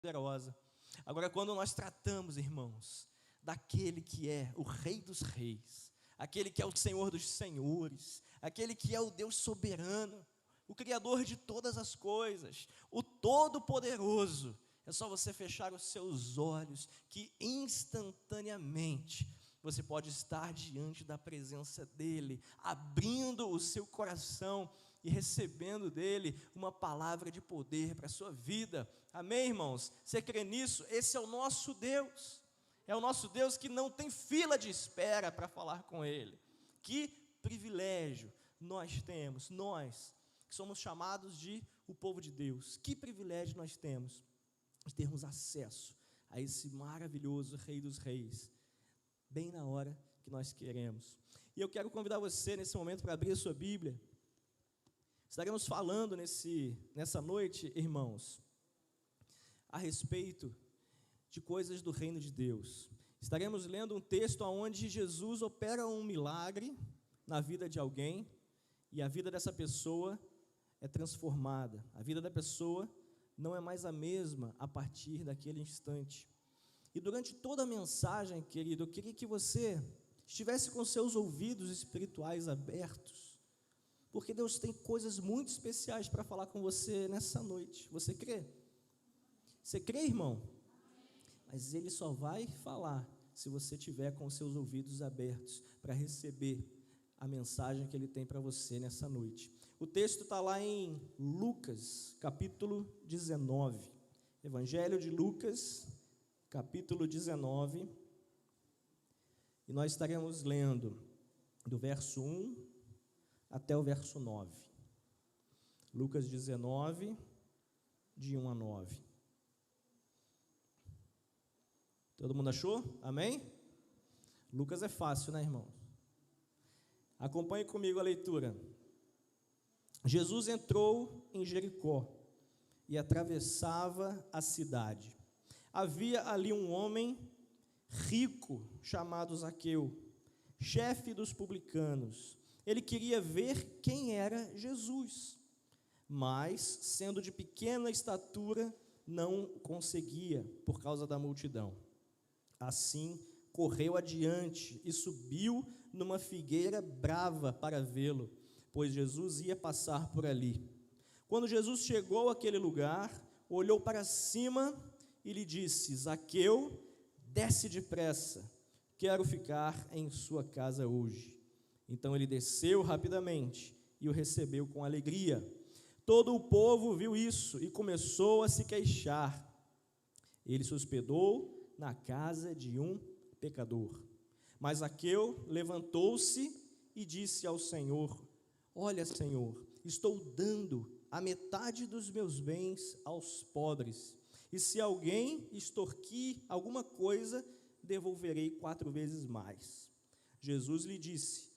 poderosa. Agora, quando nós tratamos, irmãos, daquele que é o Rei dos Reis, aquele que é o Senhor dos Senhores, aquele que é o Deus soberano, o Criador de todas as coisas, o Todo-Poderoso, é só você fechar os seus olhos, que instantaneamente você pode estar diante da presença dEle, abrindo o seu coração e recebendo dEle uma palavra de poder para a sua vida. Amém, irmãos? Você crê nisso? Esse é o nosso Deus. É o nosso Deus que não tem fila de espera para falar com Ele. Que privilégio nós temos, nós que somos chamados de o povo de Deus. Que privilégio nós temos de termos acesso a esse maravilhoso Rei dos Reis, bem na hora que nós queremos. E eu quero convidar você nesse momento para abrir a sua Bíblia. Estaremos falando nessa noite, irmãos, a respeito de coisas do reino de Deus. Estaremos lendo um texto onde Jesus opera um milagre na vida de alguém e a vida dessa pessoa é transformada. A vida da pessoa não é mais a mesma a partir daquele instante. E durante toda a mensagem, querido, eu queria que você estivesse com seus ouvidos espirituais abertos, porque Deus tem coisas muito especiais para falar com você nessa noite. Você crê? Você crê, irmão? Mas Ele só vai falar se você tiver com seus ouvidos abertos para receber a mensagem que Ele tem para você nessa noite. O texto está lá em Lucas, capítulo 19. Evangelho de Lucas, capítulo 19. E nós estaremos lendo do verso 1 até o verso 9. Lucas 19, de 1 a 9. Todo mundo achou? Amém? Lucas é fácil, né, irmão? Acompanhe comigo a leitura. Jesus entrou em Jericó e atravessava a cidade. Havia ali um homem rico chamado Zaqueu, chefe dos publicanos. Ele queria ver quem era Jesus, mas, sendo de pequena estatura, não conseguia por causa da multidão. Assim, correu adiante e subiu numa figueira brava para vê-lo, pois Jesus ia passar por ali. Quando Jesus chegou àquele lugar, olhou para cima e lhe disse: Zaqueu, desce depressa, quero ficar em sua casa hoje. Então ele desceu rapidamente e o recebeu com alegria. Todo o povo viu isso e começou a se queixar. Ele se hospedou na casa de um pecador. Mas Zaqueu levantou-se e disse ao Senhor: Olha, Senhor, estou dando a metade dos meus bens aos pobres, e se alguém extorquir alguma coisa, devolverei 4 vezes mais. Jesus lhe disse: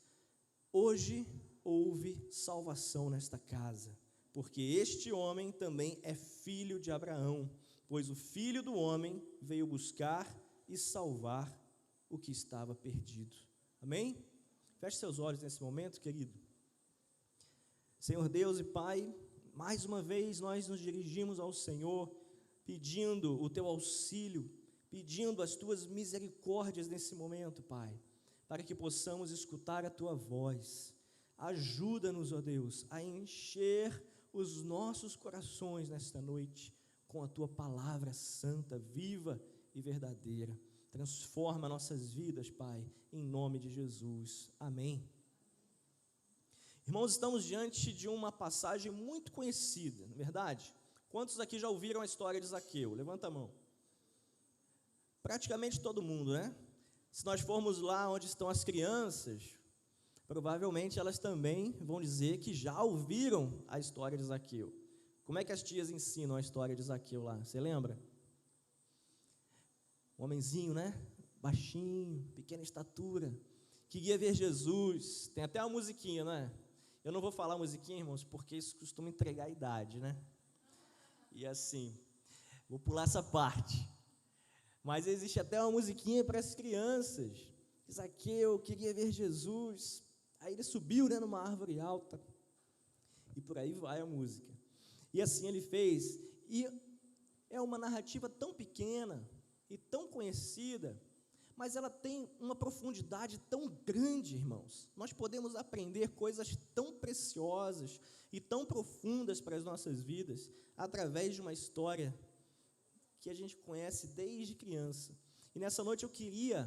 Hoje houve salvação nesta casa, porque este homem também é filho de Abraão, pois o Filho do Homem veio buscar e salvar o que estava perdido. Amém? Feche seus olhos nesse momento, querido. Senhor Deus e Pai, mais uma vez nós nos dirigimos ao Senhor, pedindo o Teu auxílio, pedindo as Tuas misericórdias nesse momento, Pai, para que possamos escutar a Tua voz. Ajuda-nos, ó Deus, a encher os nossos corações nesta noite com a Tua palavra santa, viva e verdadeira. Transforma nossas vidas, Pai, em nome de Jesus. Amém. Irmãos, estamos diante de uma passagem muito conhecida, não é verdade? Quantos aqui já ouviram a história de Zaqueu? Levanta a mão. Praticamente todo mundo, né? Se nós formos lá onde estão as crianças, provavelmente elas também vão dizer que já ouviram a história de Zaqueu. Como é que as tias ensinam a história de Zaqueu lá? Você lembra? Um homenzinho, né? Baixinho, pequena estatura, queria ver Jesus. Tem até uma musiquinha, não é? Eu não vou falar musiquinha, irmãos, porque isso costuma entregar a idade, né? E assim, vou pular essa parte. Mas existe até uma musiquinha para as crianças. Zaqueu queria ver Jesus. Aí ele subiu, né, numa árvore alta. E por aí vai a música. E assim ele fez. E é uma narrativa tão pequena e tão conhecida, mas ela tem uma profundidade tão grande, irmãos. Nós podemos aprender coisas tão preciosas e tão profundas para as nossas vidas através de uma história que a gente conhece desde criança. E nessa noite eu queria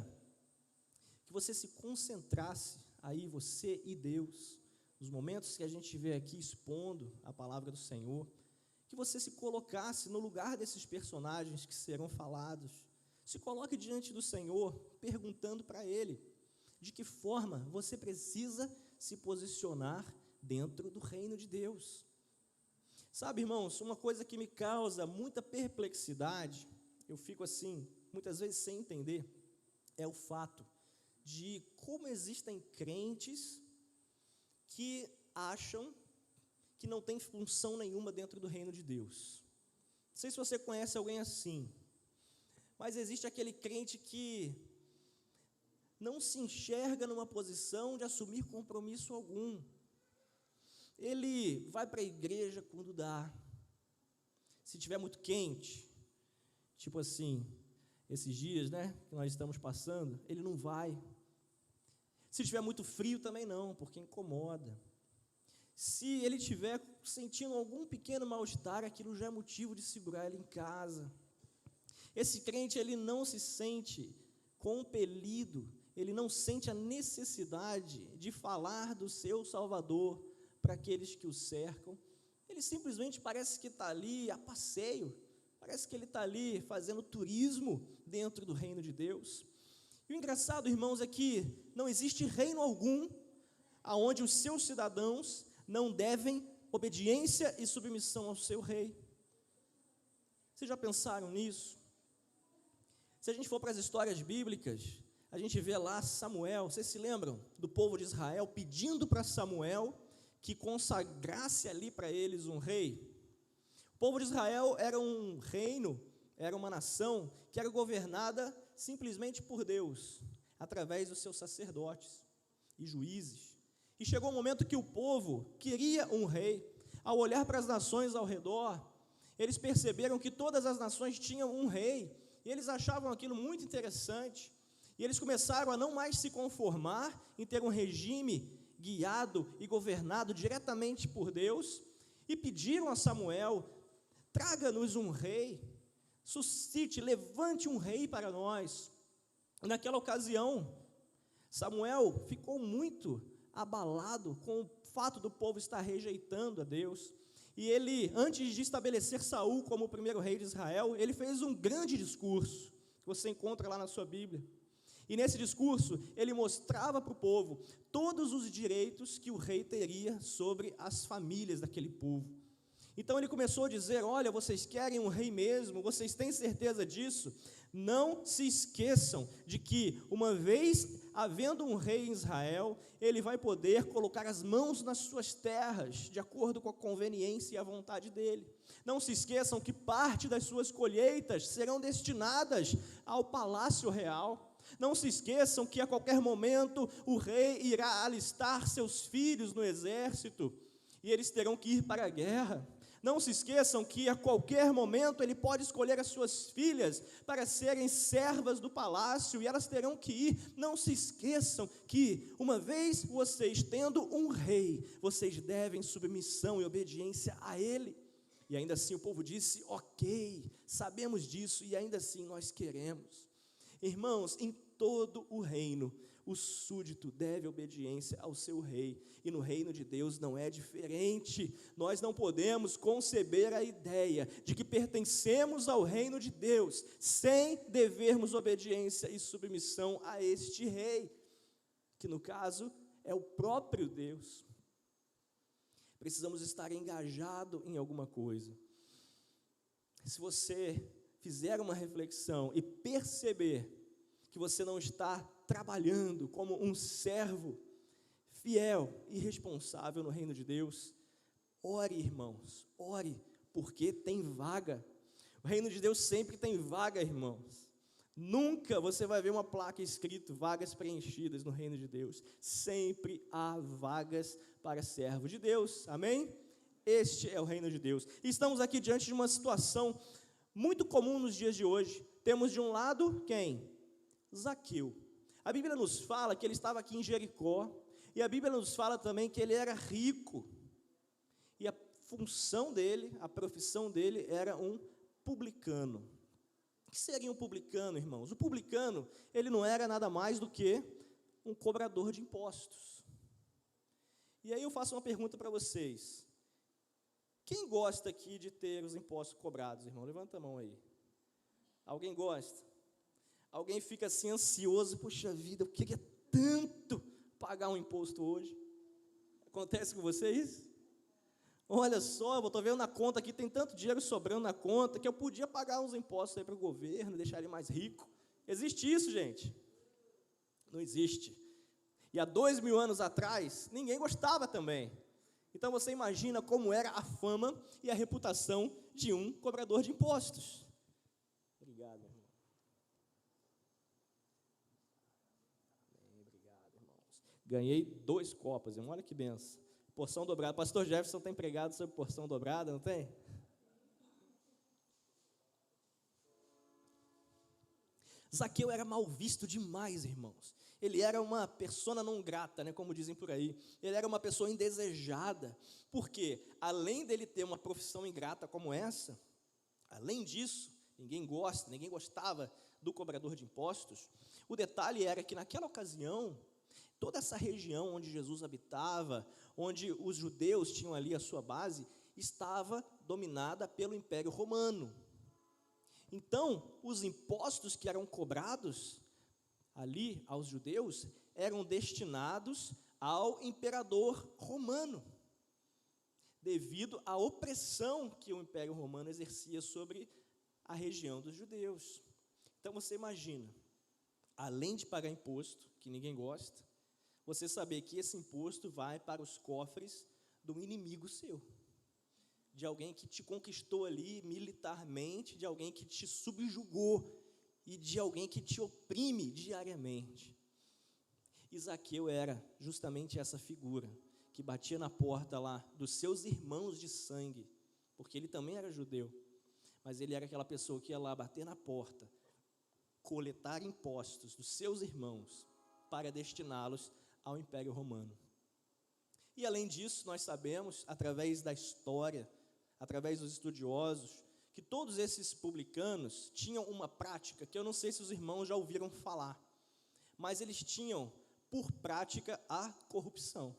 que você se concentrasse aí, você e Deus, nos momentos que a gente vê aqui expondo a palavra do Senhor, que você se colocasse no lugar desses personagens que serão falados. Se coloque diante do Senhor, perguntando para Ele de que forma você precisa se posicionar dentro do reino de Deus. Sabe, irmãos, uma coisa que me causa muita perplexidade, eu fico assim, muitas vezes sem entender, é o fato de como existem crentes que acham que não tem função nenhuma dentro do reino de Deus. Não sei se você conhece alguém assim, mas existe aquele crente que não se enxerga numa posição de assumir compromisso algum. Ele vai para a igreja quando dá. Se tiver muito quente, tipo assim, esses dias, que nós estamos passando, ele não vai. Se tiver muito frio também não, porque incomoda. Se ele estiver sentindo algum pequeno mal-estar, aquilo já é motivo de segurar ele em casa. Esse crente, ele não se sente compelido, ele não sente a necessidade de falar do seu Salvador para aqueles que o cercam. Ele simplesmente parece que está ali a passeio, parece que ele está ali fazendo turismo dentro do reino de Deus. E o engraçado, irmãos, é que não existe reino algum onde os seus cidadãos não devem obediência e submissão ao seu rei. Vocês já pensaram nisso? Se a gente for para as histórias bíblicas, a gente vê lá Samuel, vocês se lembram do povo de Israel pedindo para Samuel que consagrasse ali para eles um rei? O povo de Israel era um reino, era uma nação que era governada simplesmente por Deus, através dos seus sacerdotes e juízes. E chegou um momento que o povo queria um rei. Ao olhar para as nações ao redor, eles perceberam que todas as nações tinham um rei, e eles achavam aquilo muito interessante, e eles começaram a não mais se conformar em ter um regime guiado e governado diretamente por Deus, e pediram a Samuel: traga-nos um rei, suscite, levante um rei para nós. Naquela ocasião, Samuel ficou muito abalado com o fato do povo estar rejeitando a Deus, e ele, antes de estabelecer Saul como o primeiro rei de Israel, ele fez um grande discurso, que você encontra lá na sua Bíblia. E nesse discurso, ele mostrava para o povo todos os direitos que o rei teria sobre as famílias daquele povo. Então ele começou a dizer: olha, vocês querem um rei mesmo? Vocês têm certeza disso? Não se esqueçam de que, uma vez havendo um rei em Israel, ele vai poder colocar as mãos nas suas terras, de acordo com a conveniência e a vontade dele. Não se esqueçam que parte das suas colheitas serão destinadas ao palácio real. Não se esqueçam que a qualquer momento o rei irá alistar seus filhos no exército, e eles terão que ir para a guerra. Não se esqueçam que a qualquer momento ele pode escolher as suas filhas para serem servas do palácio, e elas terão que ir. Não se esqueçam que, uma vez vocês tendo um rei, vocês devem submissão e obediência a ele. E ainda assim o povo disse: ok, sabemos disso, e ainda assim nós queremos. Irmãos, em todo o reino, o súdito deve obediência ao seu rei, e no reino de Deus não é diferente. Nós não podemos conceber a ideia de que pertencemos ao reino de Deus sem devermos obediência e submissão a este rei, que no caso é o próprio Deus. Precisamos estar engajado em alguma coisa. Se você fizer uma reflexão e perceber que você não está trabalhando como um servo fiel e responsável no reino de Deus, ore, irmãos, ore, porque tem vaga. O reino de Deus sempre tem vaga, irmãos. Nunca você vai ver uma placa escrito vagas preenchidas no reino de Deus. Sempre há vagas para servo de Deus, amém? Este é o reino de Deus. E estamos aqui diante de uma situação muito comum nos dias de hoje. Temos de um lado quem? Zaqueu. A Bíblia nos fala que ele estava aqui em Jericó, e a Bíblia nos fala também que ele era rico, e a função dele, a profissão dele era um publicano. O que seria um publicano, irmãos? O publicano, ele não era nada mais do que um cobrador de impostos. E aí eu faço uma pergunta para vocês. Quem gosta aqui de ter os impostos cobrados, irmão? Levanta a mão aí. Alguém gosta? Alguém fica assim ansioso, puxa vida, eu queria tanto pagar um imposto hoje. Acontece com vocês? Olha só, eu estou vendo na conta aqui, tem tanto dinheiro sobrando na conta, que eu podia pagar uns impostos aí para o governo, deixar ele mais rico. Existe isso, gente? Não existe. E há 2000 anos atrás, ninguém gostava também. Então você imagina como era a fama e a reputação de um cobrador de impostos. Obrigado, irmão. Obrigado, irmãos. Ganhei 2 copas, irmão. Olha que benção. Porção dobrada. Pastor Jefferson tem pregado sobre porção dobrada, não tem? Zaqueu era mal visto demais, irmãos. Ele era uma persona não grata, né, como dizem por aí. Ele era uma pessoa indesejada, porque além dele ter uma profissão ingrata como essa, além disso, ninguém gostava do cobrador de impostos. O detalhe era que naquela ocasião, toda essa região onde Jesus habitava, onde os judeus tinham ali a sua base, estava dominada pelo Império Romano. Então, os impostos que eram cobrados ali aos judeus eram destinados ao imperador romano, devido à opressão que o Império Romano exercia sobre a região dos judeus. Então você imagina, além de pagar imposto, que ninguém gosta, você saber que esse imposto vai para os cofres do inimigo seu, de alguém que te conquistou ali militarmente, de alguém que te subjugou e de alguém que te oprime diariamente. E Zaqueu era justamente essa figura que batia na porta lá dos seus irmãos de sangue, porque ele também era judeu, mas ele era aquela pessoa que ia lá bater na porta, coletar impostos dos seus irmãos para destiná-los ao Império Romano. E além disso, nós sabemos, através da história, através dos estudiosos, que todos esses publicanos tinham uma prática, que eu não sei se os irmãos já ouviram falar, mas eles tinham, por prática, a corrupção.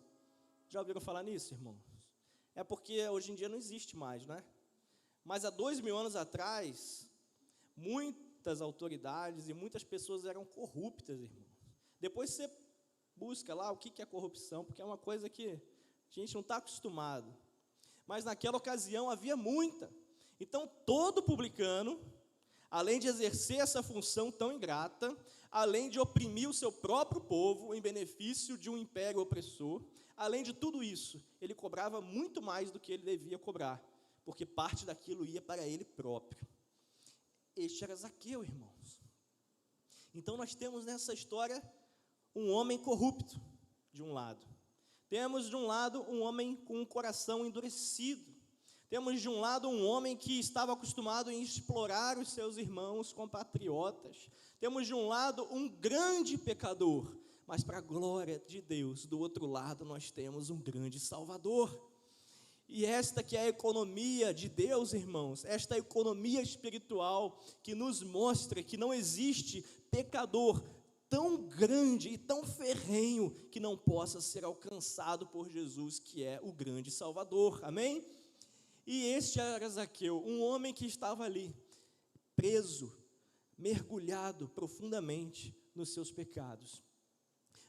Já ouviram falar nisso, irmãos? É porque hoje em dia não existe mais, né? Mas há 2000 anos atrás, muitas autoridades e muitas pessoas eram corruptas, irmãos. Depois você busca lá o que é corrupção, porque é uma coisa que a gente não está acostumado. Mas naquela ocasião havia muita. Então todo publicano, além de exercer essa função tão ingrata, além de oprimir o seu próprio povo em benefício de um império opressor, além de tudo isso, ele cobrava muito mais do que ele devia cobrar, porque parte daquilo ia para ele próprio. Este era Zaqueu, irmãos. Então nós temos nessa história um homem corrupto, de um lado. Temos de um lado um homem com um coração endurecido. Temos de um lado um homem que estava acostumado em explorar os seus irmãos compatriotas. Temos de um lado um grande pecador, mas para a glória de Deus, do outro lado nós temos um grande Salvador. E esta que é a economia de Deus, irmãos, esta economia espiritual que nos mostra que não existe pecador tão grande e tão ferrenho que não possa ser alcançado por Jesus, que é o grande Salvador, amém? E este era Zaqueu, um homem que estava ali, preso, mergulhado profundamente nos seus pecados.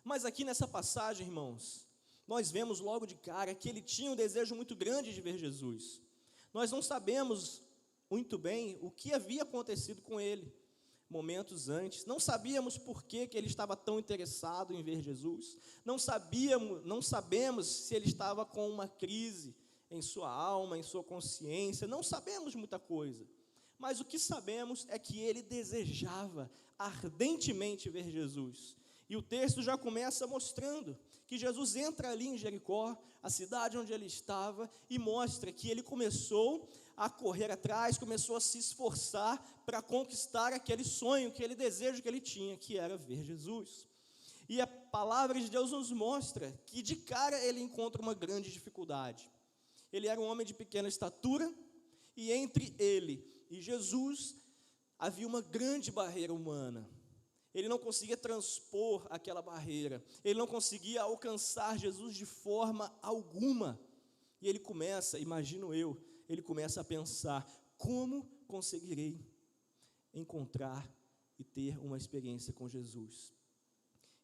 Mas aqui nessa passagem, irmãos, nós vemos logo de cara que ele tinha um desejo muito grande de ver Jesus. Nós não sabemos muito bem o que havia acontecido com ele momentos antes, não sabíamos por que ele estava tão interessado em ver Jesus, não sabemos se ele estava com uma crise em sua alma, em sua consciência, não sabemos muita coisa, mas o que sabemos é que ele desejava ardentemente ver Jesus. E o texto já começa mostrando que Jesus entra ali em Jericó, a cidade onde ele estava, e mostra que ele começou a correr atrás, começou a se esforçar para conquistar aquele sonho, aquele desejo que ele tinha, que era ver Jesus. E a palavra de Deus nos mostra que de cara ele encontra uma grande dificuldade. Ele era um homem de pequena estatura, e entre ele e Jesus havia uma grande barreira humana. Ele não conseguia transpor aquela barreira, ele não conseguia alcançar Jesus de forma alguma. E ele começa, imagino eu, ele começa a pensar: como conseguirei encontrar e ter uma experiência com Jesus?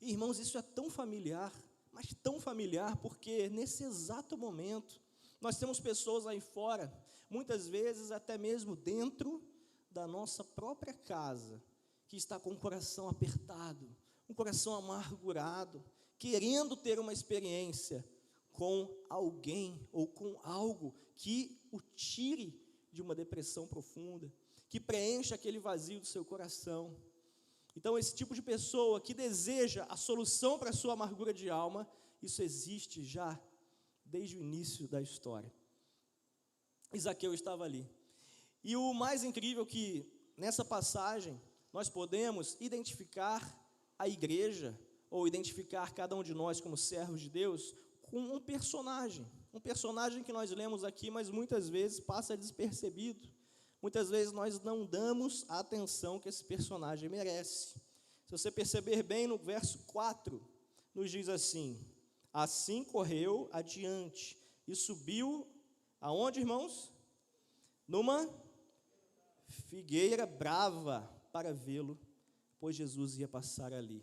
E, irmãos, isso é tão familiar, mas tão familiar, porque nesse exato momento, nós temos pessoas aí fora, muitas vezes até mesmo dentro da nossa própria casa, que está com o coração apertado, um coração amargurado, querendo ter uma experiência com alguém ou com algo que o tire de uma depressão profunda, que preencha aquele vazio do seu coração. Então, esse tipo de pessoa que deseja a solução para a sua amargura de alma, isso existe já desde o início da história. E Zaqueu estava ali. E o mais incrível é que, nessa passagem, nós podemos identificar a igreja, ou identificar cada um de nós como servos de Deus, com um personagem que nós lemos aqui, mas muitas vezes passa despercebido. Muitas vezes nós não damos a atenção que esse personagem merece. Se você perceber bem, no verso 4, nos diz assim: assim correu adiante e subiu, aonde, irmãos? Numa figueira brava, para vê-lo, pois Jesus ia passar ali.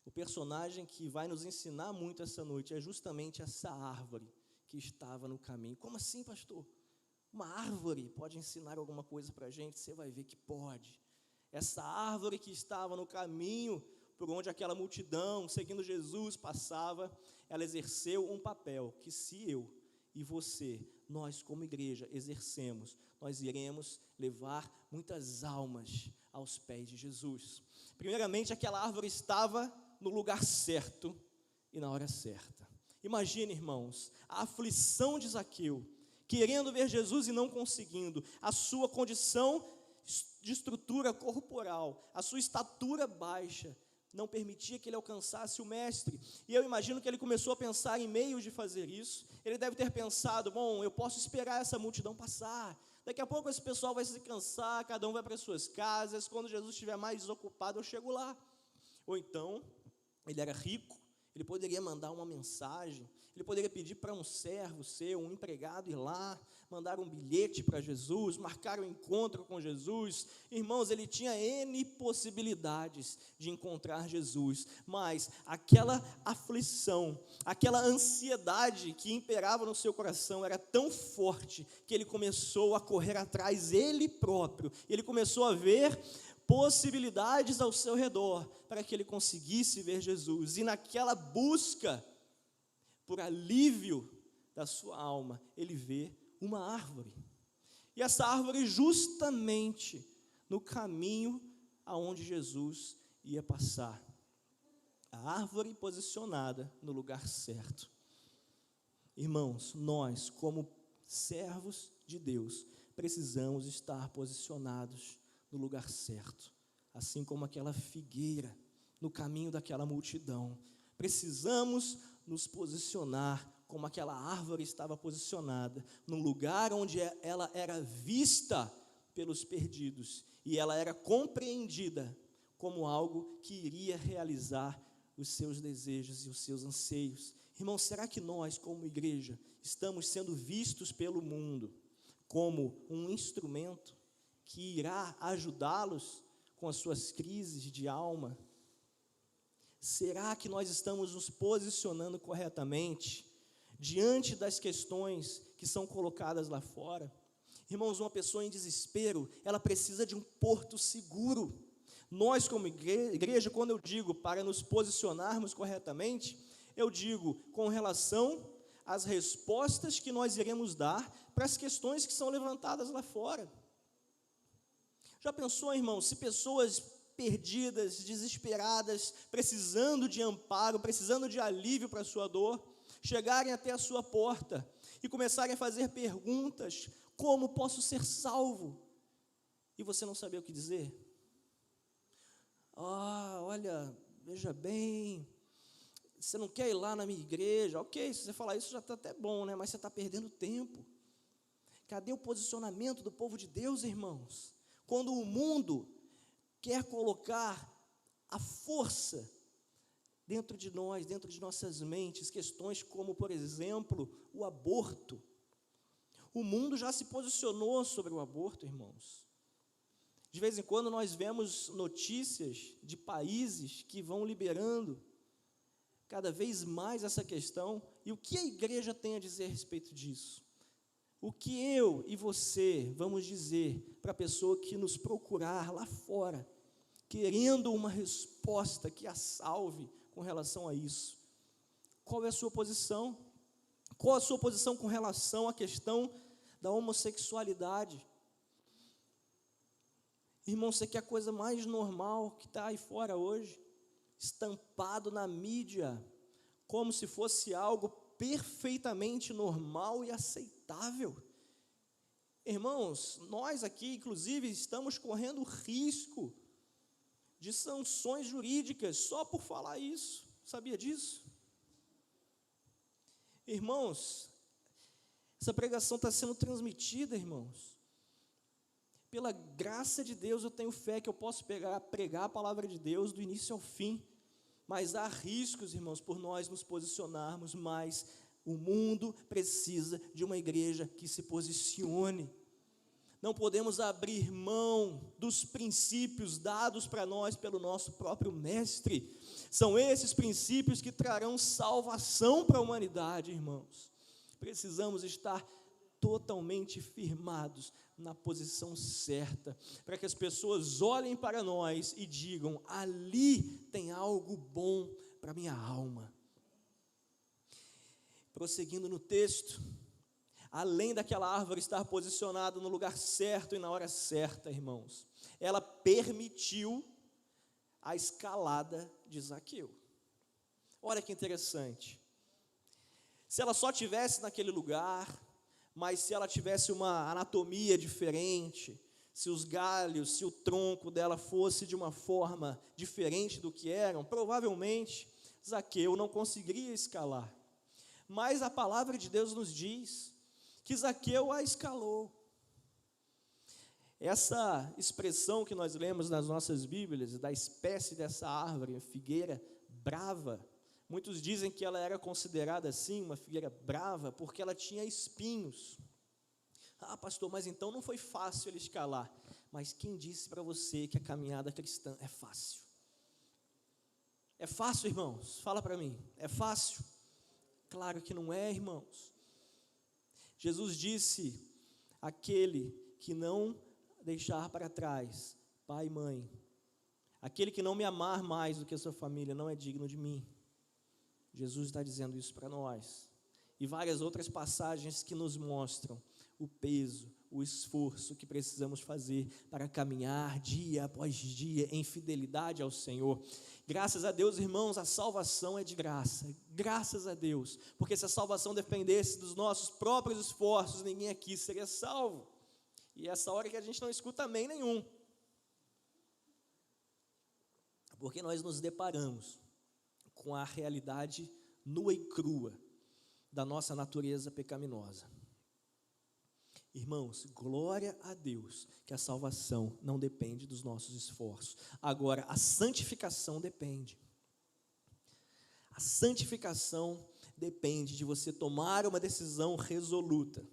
O personagem que vai nos ensinar muito essa noite é justamente essa árvore que estava no caminho. Como assim, pastor? Uma árvore pode ensinar alguma coisa para a gente? Você vai ver que pode. Essa árvore que estava no caminho por onde aquela multidão, seguindo Jesus, passava, ela exerceu um papel que, se eu e você, nós como igreja exercemos, nós iremos levar muitas almas aos pés de Jesus. Primeiramente, aquela árvore estava no lugar certo e na hora certa. Imagine, irmãos, a aflição de Zaqueu, querendo ver Jesus e não conseguindo, a sua condição de estrutura corporal, a sua estatura baixa, não permitia que ele alcançasse o mestre. E eu imagino que ele começou a pensar em meios de fazer isso. Ele deve ter pensado: bom, eu posso esperar essa multidão passar, daqui a pouco esse pessoal vai se cansar, cada um vai para as suas casas, quando Jesus estiver mais desocupado eu chego lá. Ou então, ele era rico, ele poderia mandar uma mensagem, ele poderia pedir para um servo seu, um empregado, ir lá, mandar um bilhete para Jesus, marcar um encontro com Jesus. Irmãos, ele tinha N possibilidades de encontrar Jesus, mas aquela aflição, aquela ansiedade que imperava no seu coração era tão forte, que ele começou a correr atrás ele próprio, ele começou a ver possibilidades ao seu redor, para que ele conseguisse ver Jesus. E naquela busca por alívio da sua alma, ele vê uma árvore. E essa árvore justamente no caminho aonde Jesus ia passar. A árvore posicionada no lugar certo. Irmãos, nós, como servos de Deus, precisamos estar posicionados no lugar certo, assim como aquela figueira no caminho daquela multidão. Precisamos nos posicionar como aquela árvore estava posicionada, num lugar onde ela era vista pelos perdidos, e ela era compreendida como algo que iria realizar os seus desejos e os seus anseios. Irmãos, será que nós, como igreja, estamos sendo vistos pelo mundo como um instrumento que irá ajudá-los com as suas crises de alma? Será que nós estamos nos posicionando corretamente diante das questões que são colocadas lá fora? Irmãos, uma pessoa em desespero, ela precisa de um porto seguro. Nós, como igreja, quando eu digo para nos posicionarmos corretamente, eu digo com relação às respostas que nós iremos dar para as questões que são levantadas lá fora. Já pensou, irmão, se pessoas perdidas, desesperadas, precisando de amparo, precisando de alívio para a sua dor, chegarem até a sua porta e começarem a fazer perguntas Como posso ser salvo? E você não sabia o que dizer? Olha, veja bem, você não quer ir lá na minha igreja? Ok, se você falar isso já está até bom, né? Mas você está perdendo tempo. Cadê o posicionamento do povo de Deus, irmãos? Quando o mundo quer colocar a força dentro de nós, dentro de nossas mentes, questões como, por exemplo, o aborto. O mundo já se posicionou sobre o aborto, irmãos. De vez em quando nós vemos notícias de países que vão liberando cada vez mais essa questão. E o que a igreja tem a dizer a respeito disso? O que eu e você vamos dizer para a pessoa que nos procurar lá fora, querendo uma resposta que a salve com relação a isso? Qual é a sua posição? Qual a sua posição com relação à questão da homossexualidade? Irmão, isso aqui é a coisa mais normal que está aí fora hoje, estampado na mídia, como se fosse algo perfeitamente normal e aceitável. Irmãos, nós aqui, inclusive, estamos correndo risco de sanções jurídicas só por falar isso. Sabia disso? Irmãos, essa pregação está sendo transmitida, irmãos. Pela graça de Deus, eu tenho fé que eu posso pregar a palavra de Deus do início ao fim. Mas há riscos, irmãos, por nós nos posicionarmos mais. O mundo precisa de uma igreja que se posicione. Não podemos abrir mão dos princípios dados para nós pelo nosso próprio Mestre. São esses princípios que trarão salvação para a humanidade, irmãos. Precisamos estar totalmente firmados na posição certa, para que as pessoas olhem para nós e digam: ali tem algo bom para minha alma. Prosseguindo no texto, além daquela árvore estar posicionada no lugar certo e na hora certa, irmãos, ela permitiu a escalada de Zaqueu. Olha que interessante. Se ela só estivesse naquele lugar, mas se ela tivesse uma anatomia diferente, se os galhos, se o tronco dela fosse de uma forma diferente do que eram, provavelmente Zaqueu não conseguiria escalar. Mas a palavra de Deus nos diz que Zaqueu a escalou. Essa expressão que nós lemos nas nossas Bíblias, da espécie dessa árvore, a figueira brava, muitos dizem que ela era considerada assim, uma figueira brava, porque ela tinha espinhos. Pastor, mas então não foi fácil ele escalar. Mas quem disse para você que a caminhada cristã é fácil? É fácil, irmãos? Fala para mim, é fácil? Claro que não é, irmãos. Jesus disse: aquele que não deixar para trás pai e mãe, aquele que não me amar mais do que a sua família, não é digno de mim. Jesus está dizendo isso para nós. E várias outras passagens que nos mostram o peso, o esforço que precisamos fazer para caminhar dia após dia em fidelidade ao Senhor. Graças a Deus, irmãos, a salvação é de graça. Graças a Deus. Porque se a salvação dependesse dos nossos próprios esforços, ninguém aqui seria salvo. E essa hora que a gente não escuta amém nenhum. Porque nós nos deparamos com a realidade nua e crua da nossa natureza pecaminosa. Irmãos, glória a Deus que a salvação não depende dos nossos esforços. Agora, a santificação depende. A santificação depende de você tomar uma decisão resoluta.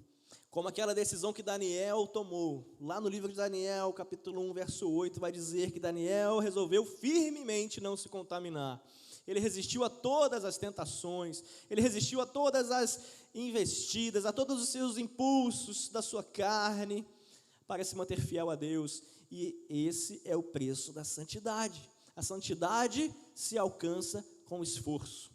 Como aquela decisão que Daniel tomou. Lá no livro de Daniel, capítulo 1, verso 8, vai dizer que Daniel resolveu firmemente não se contaminar. Ele resistiu a todas as tentações, ele resistiu a todas as investidas, a todos os seus impulsos da sua carne, para se manter fiel a Deus. E esse é o preço da santidade. A santidade se alcança com esforço.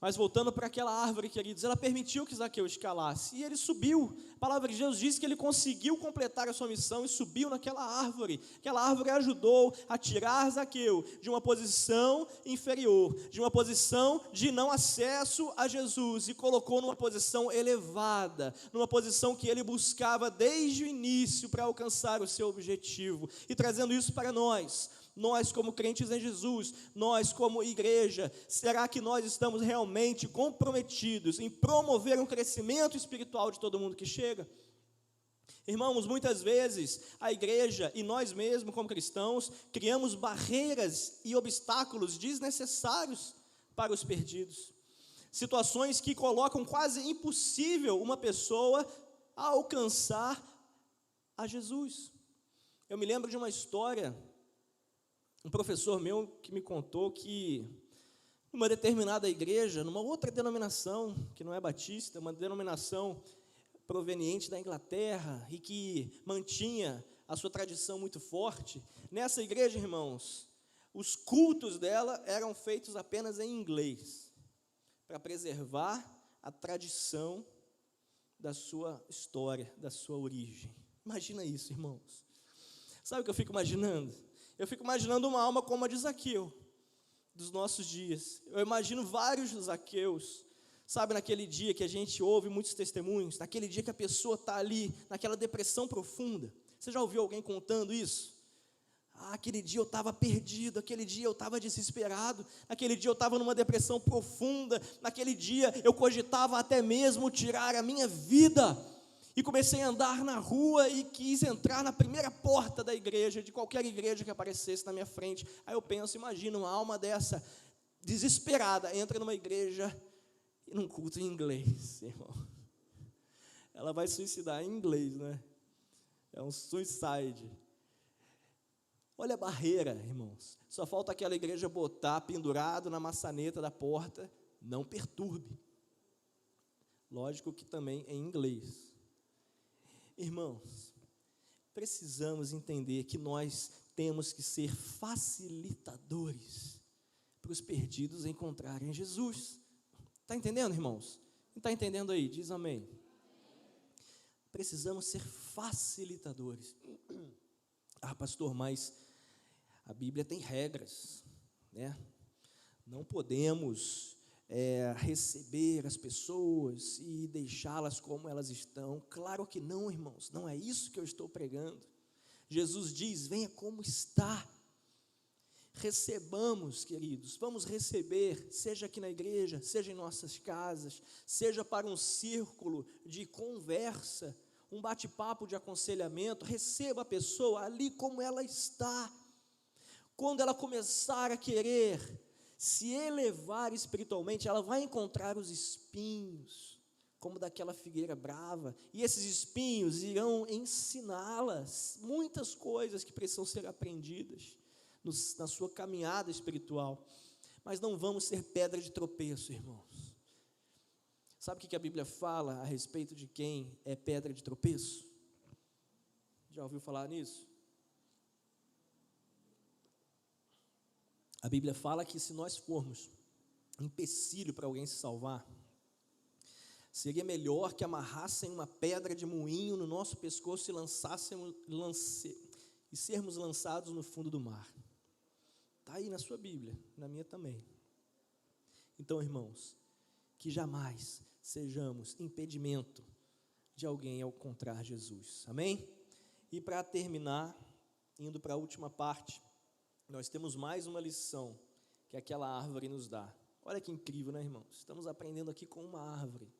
Mas voltando para aquela árvore, queridos, ela permitiu que Zaqueu escalasse, e ele subiu. A palavra de Deus diz que ele conseguiu completar a sua missão e subiu naquela árvore. Aquela árvore ajudou a tirar Zaqueu de uma posição inferior, de uma posição de não acesso a Jesus, e colocou numa posição elevada, numa posição que ele buscava desde o início para alcançar o seu objetivo. E trazendo isso para nós como crentes em Jesus, nós como igreja, será que nós estamos realmente comprometidos em promover um crescimento espiritual de todo mundo que chega? Irmãos, muitas vezes a igreja e nós mesmos como cristãos criamos barreiras e obstáculos desnecessários para os perdidos, situações que colocam quase impossível uma pessoa a alcançar a Jesus. Eu me lembro de uma história. Um professor meu que me contou que numa determinada igreja, numa outra denominação, que não é batista, uma denominação proveniente da Inglaterra e que mantinha a sua tradição muito forte, nessa igreja, irmãos, os cultos dela eram feitos apenas em inglês, para preservar a tradição da sua história, da sua origem. Imagina isso, irmãos. Sabe o que eu fico imaginando? Eu fico imaginando uma alma como a de Zaqueu, dos nossos dias. Eu imagino vários Zaqueus, sabe, naquele dia que a gente ouve muitos testemunhos, naquele dia que a pessoa está ali, naquela depressão profunda. Você já ouviu alguém contando isso? Aquele dia eu estava perdido, aquele dia eu estava desesperado, aquele dia eu estava numa depressão profunda, naquele dia eu cogitava até mesmo tirar a minha vida. E comecei a andar na rua e quis entrar na primeira porta da igreja, de qualquer igreja que aparecesse na minha frente. Aí eu penso, imagina uma alma dessa, desesperada, entra numa igreja e num culto em inglês, irmão. Ela vai suicidar em inglês, né? É um suicide. Olha a barreira, irmãos. Só falta aquela igreja botar pendurado na maçaneta da porta, não perturbe. Lógico que também em inglês. Irmãos, precisamos entender que nós temos que ser facilitadores para os perdidos encontrarem Jesus. Está entendendo, irmãos? Não está entendendo aí? Diz amém. Precisamos ser facilitadores. Ah, pastor, mas a Bíblia tem regras, né? Não podemos receber as pessoas e deixá-las como elas estão. Claro que não, irmãos, não é isso que eu estou pregando. Jesus diz, venha como está. Recebamos, queridos, vamos receber, seja aqui na igreja, seja em nossas casas, seja para um círculo de conversa, um bate-papo de aconselhamento. Receba a pessoa ali como ela está. Quando ela começar a querer se elevar espiritualmente, ela vai encontrar os espinhos, como daquela figueira brava, e esses espinhos irão ensiná-las muitas coisas que precisam ser aprendidas na sua caminhada espiritual. Mas não vamos ser pedra de tropeço, irmãos. Sabe o que a Bíblia fala a respeito de quem é pedra de tropeço? Já ouviu falar nisso? A Bíblia fala que se nós formos empecilho para alguém se salvar, seria melhor que amarrassem uma pedra de moinho no nosso pescoço e sermos lançados no fundo do mar. Está aí na sua Bíblia, na minha também. Então, irmãos, que jamais sejamos impedimento de alguém ao encontrar Jesus. Amém? E para terminar, indo para a última parte, nós temos mais uma lição que aquela árvore nos dá. Olha que incrível, né, irmãos? Estamos aprendendo aqui com uma árvore.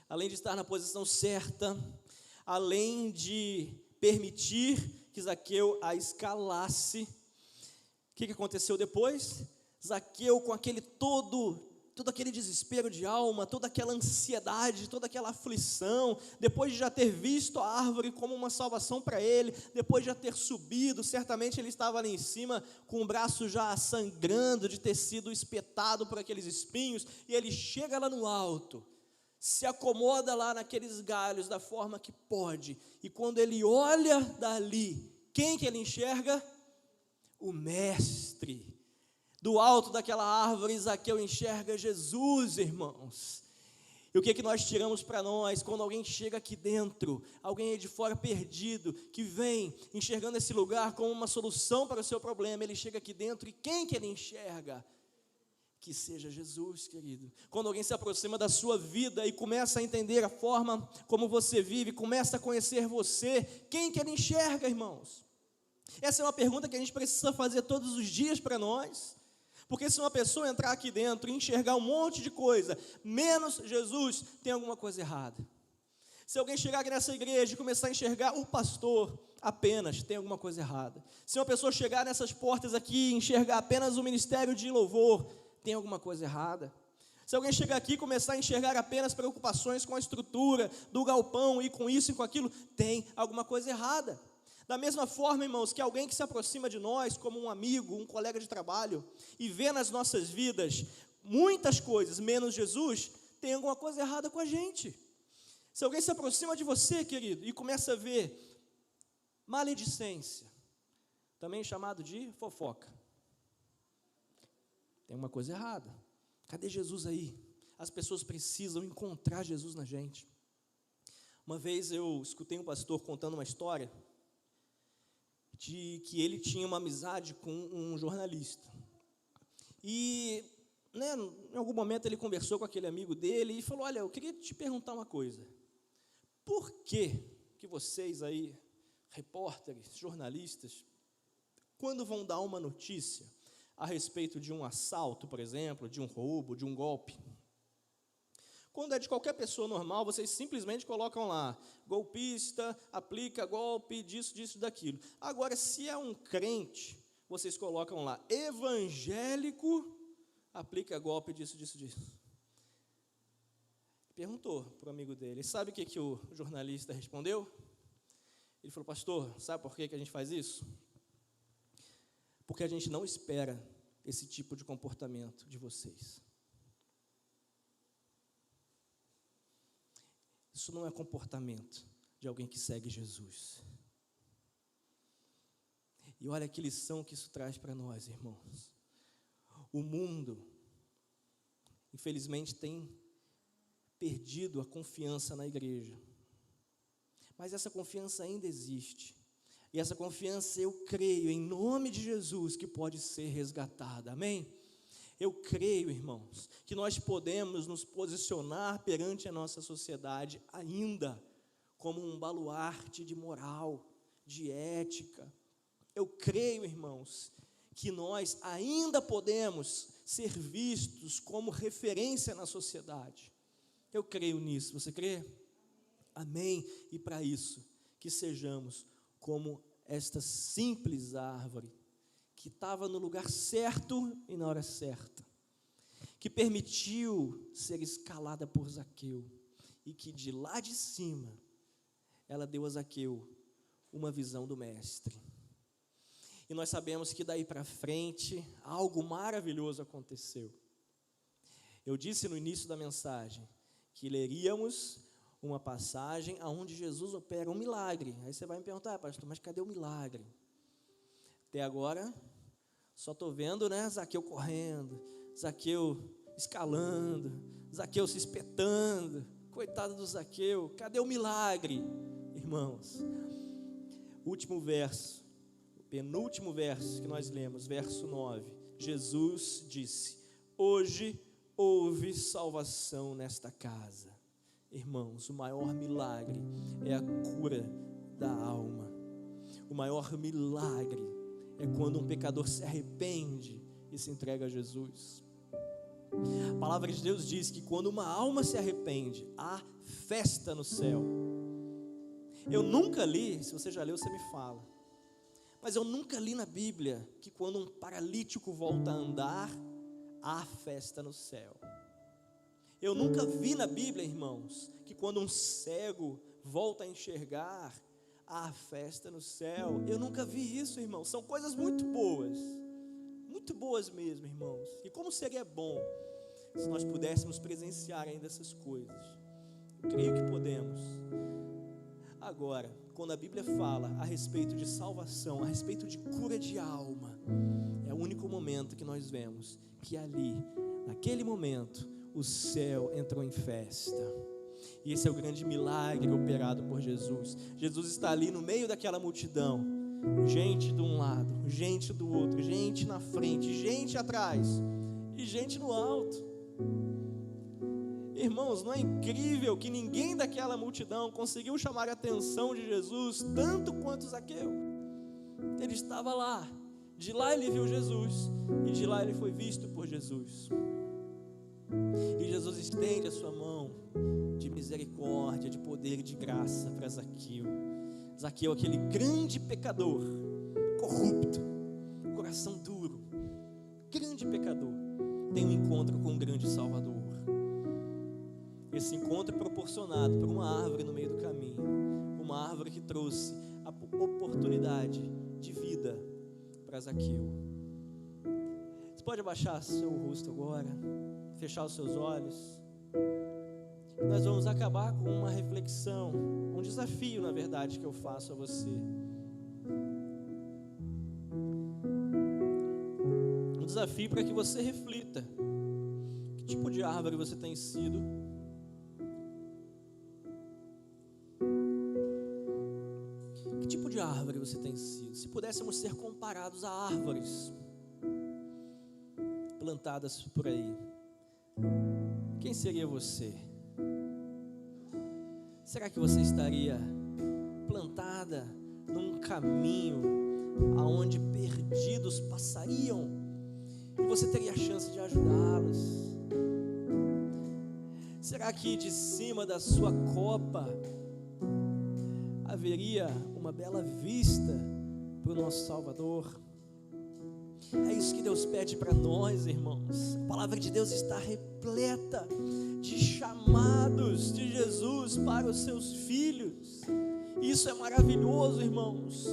Além de estar na posição certa, além de permitir que Zaqueu a escalasse, o que aconteceu depois? Zaqueu, com aquele todo aquele desespero de alma, toda aquela ansiedade, toda aquela aflição, depois de já ter visto a árvore como uma salvação para ele, depois de já ter subido, certamente ele estava ali em cima, com o braço já sangrando, de ter sido espetado por aqueles espinhos, e ele chega lá no alto, se acomoda lá naqueles galhos da forma que pode, e quando ele olha dali, quem que ele enxerga? O mestre. Do alto daquela árvore, Zaqueu enxerga Jesus, irmãos. E o que nós tiramos para nós quando alguém chega aqui dentro, alguém aí de fora perdido, que vem enxergando esse lugar como uma solução para o seu problema, ele chega aqui dentro e quem que ele enxerga? Que seja Jesus, querido. Quando alguém se aproxima da sua vida e começa a entender a forma como você vive, começa a conhecer você, quem que ele enxerga, irmãos? Essa é uma pergunta que a gente precisa fazer todos os dias para nós. Porque se uma pessoa entrar aqui dentro e enxergar um monte de coisa, menos Jesus, tem alguma coisa errada. Se alguém chegar aqui nessa igreja e começar a enxergar o pastor apenas, tem alguma coisa errada. Se uma pessoa chegar nessas portas aqui e enxergar apenas o ministério de louvor, tem alguma coisa errada. Se alguém chegar aqui e começar a enxergar apenas preocupações com a estrutura do galpão e com isso e com aquilo, tem alguma coisa errada. Da mesma forma, irmãos, que alguém que se aproxima de nós como um amigo, um colega de trabalho, e vê nas nossas vidas muitas coisas, menos Jesus, tem alguma coisa errada com a gente. Se alguém se aproxima de você, querido, e começa a ver maledicência, também chamado de fofoca, tem uma coisa errada. Cadê Jesus aí? As pessoas precisam encontrar Jesus na gente. Uma vez eu escutei um pastor contando uma história de que ele tinha uma amizade com um jornalista. E, em algum momento ele conversou com aquele amigo dele e falou: olha, eu queria te perguntar uma coisa. Por que vocês aí, repórteres, jornalistas, quando vão dar uma notícia a respeito de um assalto, por exemplo, de um roubo, de um golpe, quando é de qualquer pessoa normal, vocês simplesmente colocam lá, golpista, aplica golpe, disso, daquilo. Agora, se é um crente, vocês colocam lá, evangélico, aplica golpe, disso. Perguntou para o amigo dele, sabe o que o jornalista respondeu? Ele falou: pastor, sabe por que a gente faz isso? Porque a gente não espera esse tipo de comportamento de vocês. Isso não é comportamento de alguém que segue Jesus. E olha que lição que isso traz para nós, irmãos. O mundo, infelizmente, tem perdido a confiança na igreja. Mas essa confiança ainda existe. E essa confiança, eu creio, em nome de Jesus, que pode ser resgatada. Amém? Eu creio, irmãos, que nós podemos nos posicionar perante a nossa sociedade ainda como um baluarte de moral, de ética. Eu creio, irmãos, que nós ainda podemos ser vistos como referência na sociedade. Eu creio nisso, você crê? Amém? E para isso, que sejamos como esta simples árvore, que estava no lugar certo e na hora certa, que permitiu ser escalada por Zaqueu, e que de lá de cima, ela deu a Zaqueu uma visão do mestre. E nós sabemos que daí para frente, algo maravilhoso aconteceu. Eu disse no início da mensagem, que leríamos uma passagem onde Jesus opera um milagre. Aí você vai me perguntar: pastor, mas cadê o milagre? Até agora, só estou vendo, Zaqueu correndo, Zaqueu escalando, Zaqueu se espetando, coitado do Zaqueu, cadê o milagre? Irmãos, último verso, o penúltimo verso que nós lemos, verso 9, Jesus disse: hoje houve salvação nesta casa. Irmãos, o maior milagre é a cura da alma. O maior milagre é quando um pecador se arrepende e se entrega a Jesus. A palavra de Deus diz que quando uma alma se arrepende, há festa no céu. Eu nunca li, se você já leu, você me fala, mas eu nunca li na Bíblia que quando um paralítico volta a andar, há festa no céu. Eu nunca vi na Bíblia, irmãos, que quando um cego volta a enxergar, há festa no céu. Eu nunca vi isso, irmãos. São coisas muito boas mesmo, irmãos. E como seria bom se nós pudéssemos presenciar ainda essas coisas. Eu creio que podemos. Agora, quando a Bíblia fala a respeito de salvação, a respeito de cura de alma, é o único momento que nós vemos que ali, naquele momento, o céu entrou em festa. E esse é o grande milagre operado por Jesus. Jesus está ali no meio daquela multidão, gente de um lado, gente do outro, gente na frente, gente atrás e gente no alto. Irmãos, não é incrível que ninguém daquela multidão conseguiu chamar a atenção de Jesus tanto quanto Zaqueu? Ele estava lá, de lá ele viu Jesus e de lá ele foi visto por Jesus. E Jesus estende a sua mão de misericórdia, de poder e de graça para Zaqueu. Zaqueu, aquele grande pecador, corrupto, coração duro, grande pecador, tem um encontro com um grande Salvador. Esse encontro é proporcionado por uma árvore no meio do caminho, uma árvore que trouxe a oportunidade de vida para Zaqueu. Você pode abaixar seu rosto agora, fechar os seus olhos. Nós vamos acabar com uma reflexão, um desafio, na verdade, que eu faço a você. Um desafio para que você reflita. Que tipo de árvore você tem sido? Que tipo de árvore você tem sido? Se pudéssemos ser comparados a árvores plantadas por aí, quem seria você? Será que você estaria plantada num caminho aonde perdidos passariam e você teria a chance de ajudá-los? Será que de cima da sua copa haveria uma bela vista para o nosso Salvador? É isso que Deus pede para nós, irmãos. A palavra de Deus está repleta de chamados de Jesus para os seus filhos. Isso é maravilhoso, irmãos,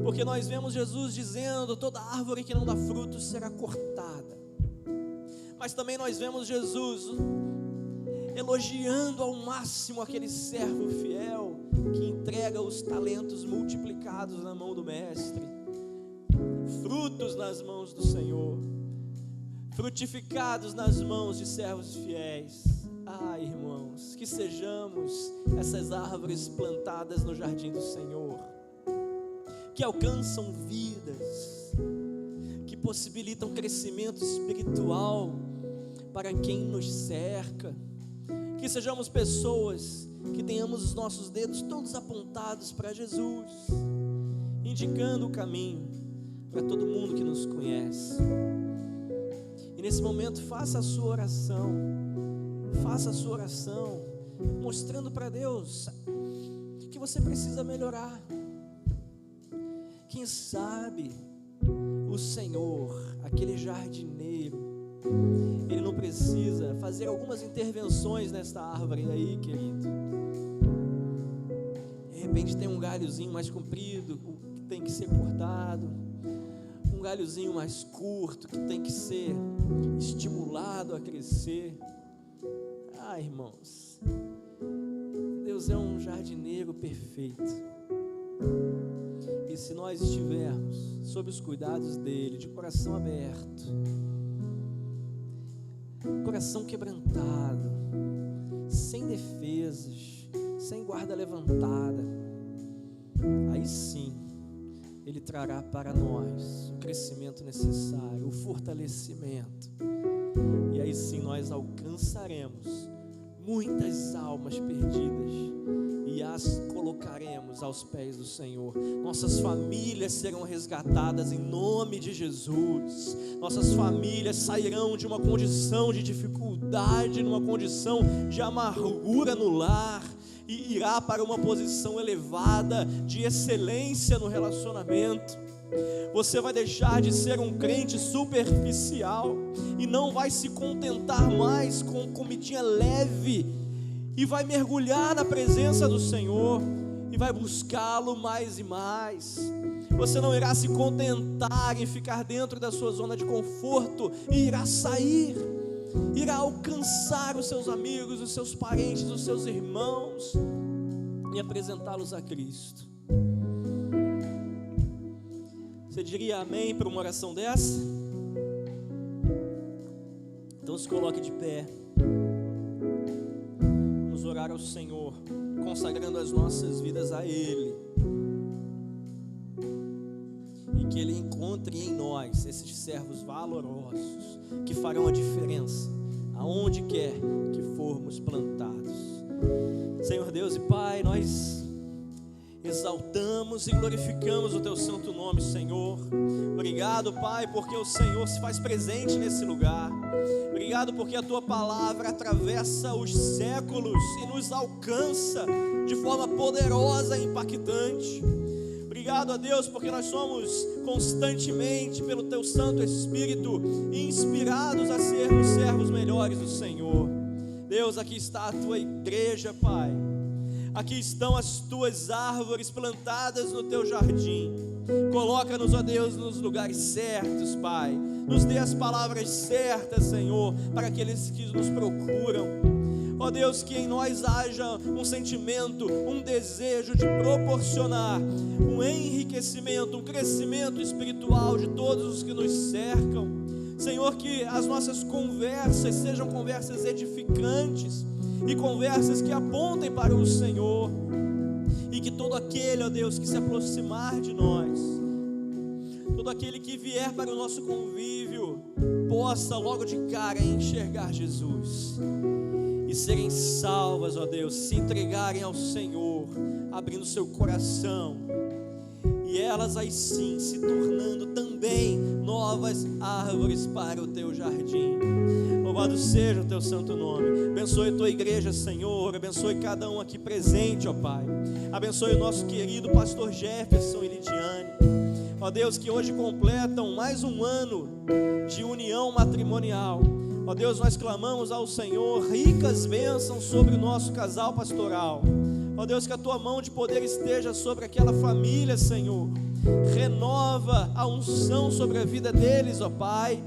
porque nós vemos Jesus dizendo: toda árvore que não dá fruto será cortada. Mas também nós vemos Jesus elogiando ao máximo aquele servo fiel que entrega os talentos multiplicados na mão do mestre, frutos nas mãos do Senhor, frutificados nas mãos de servos fiéis. Ah, irmãos, que sejamos essas árvores plantadas no jardim do Senhor, que alcançam vidas, que possibilitam crescimento espiritual para quem nos cerca. Que sejamos pessoas que tenhamos os nossos dedos todos apontados para Jesus, indicando o caminho para todo mundo que nos conhece. E nesse momento faça a sua oração, mostrando para Deus que você precisa melhorar. Quem sabe o Senhor, aquele jardineiro, Ele não precisa fazer algumas intervenções nesta árvore aí, querido. De repente tem um galhozinho mais comprido que tem que ser cortado, um galhozinho mais curto que tem que ser estimulado a crescer. Ah, irmãos, Deus é um jardineiro perfeito. E se nós estivermos sob os cuidados dele, de coração aberto, coração quebrantado, sem defesas, sem guarda levantada, aí sim Ele trará para nós o crescimento necessário, o fortalecimento, e aí sim nós alcançaremos muitas almas perdidas e as colocaremos aos pés do Senhor. Nossas famílias serão resgatadas em nome de Jesus. Nossas famílias sairão de uma condição de dificuldade, numa condição de amargura no lar, e irá para uma posição elevada de excelência no relacionamento. Você vai deixar de ser um crente superficial e não vai se contentar mais com comidinha leve, e vai mergulhar na presença do Senhor e vai buscá-lo mais e mais. Você não irá se contentar em ficar dentro da sua zona de conforto, e irá sair, irá alcançar os seus amigos, os seus parentes, os seus irmãos, e apresentá-los a Cristo. Você diria amém para uma oração dessa? Então se coloque de pé. Vamos orar ao Senhor, consagrando as nossas vidas a Ele. E que Ele encontre em nós esses servos valorosos, que farão a diferença, aonde quer que formos plantados. Senhor Deus e Pai, nós exaltamos e glorificamos o Teu santo nome, Senhor. Obrigado, Pai, porque o Senhor se faz presente nesse lugar. Obrigado porque a Tua palavra atravessa os séculos e nos alcança de forma poderosa e impactante. Obrigado a Deus porque nós somos constantemente pelo Teu Santo Espírito inspirados a sermos servos melhores do Senhor. Deus, aqui está a Tua igreja, Pai. Aqui estão as Tuas árvores plantadas no Teu jardim. Coloca-nos, ó Deus, nos lugares certos, Pai. Nos dê as palavras certas, Senhor, para aqueles que nos procuram. Ó Deus, que em nós haja um sentimento, um desejo de proporcionar um enriquecimento, um crescimento espiritual de todos os que nos cercam. Senhor, que as nossas conversas sejam conversas edificantes e conversas que apontem para o Senhor, e que todo aquele, ó Deus, que se aproximar de nós, todo aquele que vier para o nosso convívio, possa logo de cara enxergar Jesus e serem salvas, ó Deus, se entregarem ao Senhor, abrindo seu coração, e elas aí sim se tornando também novas árvores para o Teu jardim. Louvado seja o Teu santo nome. Abençoe a Tua igreja, Senhor. Abençoe cada um aqui presente, ó Pai. Abençoe o nosso querido pastor Jefferson e Lidiane, ó Deus, que hoje completam mais um ano de união matrimonial. Ó Deus, nós clamamos ao Senhor ricas bênçãos sobre o nosso casal pastoral. Ó Deus, que a Tua mão de poder esteja sobre aquela família, Senhor. Renova a unção sobre a vida deles, ó Pai.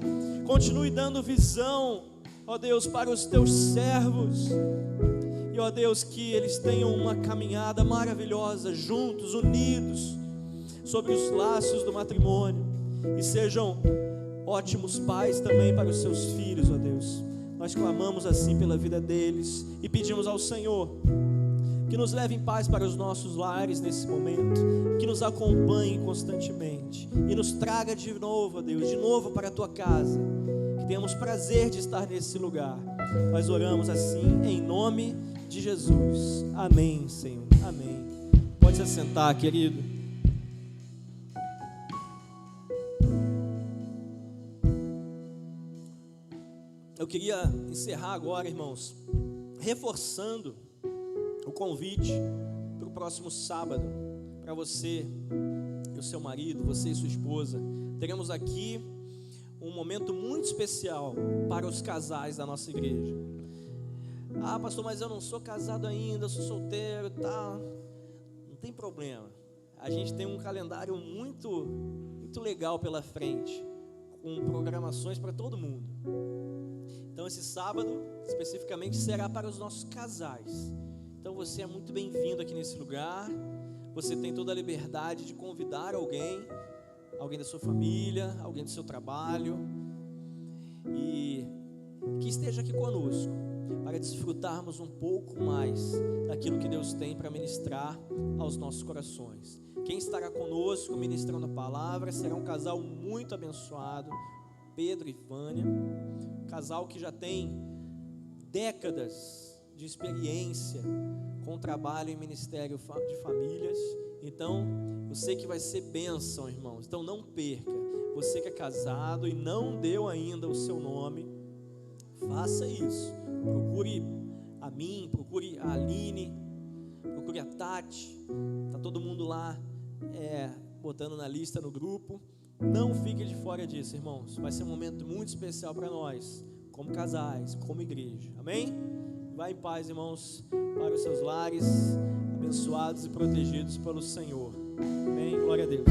Continue dando visão, ó Deus, para os Teus servos. E ó Deus, que eles tenham uma caminhada maravilhosa, juntos, unidos, sobre os laços do matrimônio. E sejam ótimos pais também para os seus filhos, ó Deus. Nós clamamos assim pela vida deles e pedimos ao Senhor que nos leve em paz para os nossos lares nesse momento, que nos acompanhe constantemente e nos traga de novo, ó Deus, de novo para a Tua casa, que tenhamos prazer de estar nesse lugar. Nós oramos assim em nome de Jesus. Amém, Senhor. Amém. Pode se assentar, querido. Eu queria encerrar agora, irmãos, reforçando o convite para o próximo sábado, para você e o seu marido, você e sua esposa. Teremos aqui um momento muito especial para os casais da nossa igreja. Ah, pastor, mas eu não sou casado ainda, eu sou solteiro, tá? Não tem problema. A gente tem um calendário muito legal pela frente, com programações para todo mundo. Então esse sábado especificamente será para os nossos casais. Então você é muito bem-vindo aqui nesse lugar. Você tem toda a liberdade de convidar alguém da sua família, alguém do seu trabalho, e que esteja aqui conosco para desfrutarmos um pouco mais daquilo que Deus tem para ministrar aos nossos corações. Quem estará conosco ministrando a palavra será um casal muito abençoado, Pedro e Vânia, um casal que já tem décadas de experiência com trabalho em ministério de famílias. Então, eu sei que vai ser bênção, irmãos. Então não perca. Você que é casado e não deu ainda o seu nome, faça isso. Procure a mim, procure a Aline, procure a Tati. Está todo mundo lá botando na lista no grupo. Não fique de fora disso, irmãos. Vai ser um momento muito especial para nós, como casais, como igreja. Amém? Vá em paz, irmãos, para os seus lares, abençoados e protegidos pelo Senhor. Amém? Glória a Deus.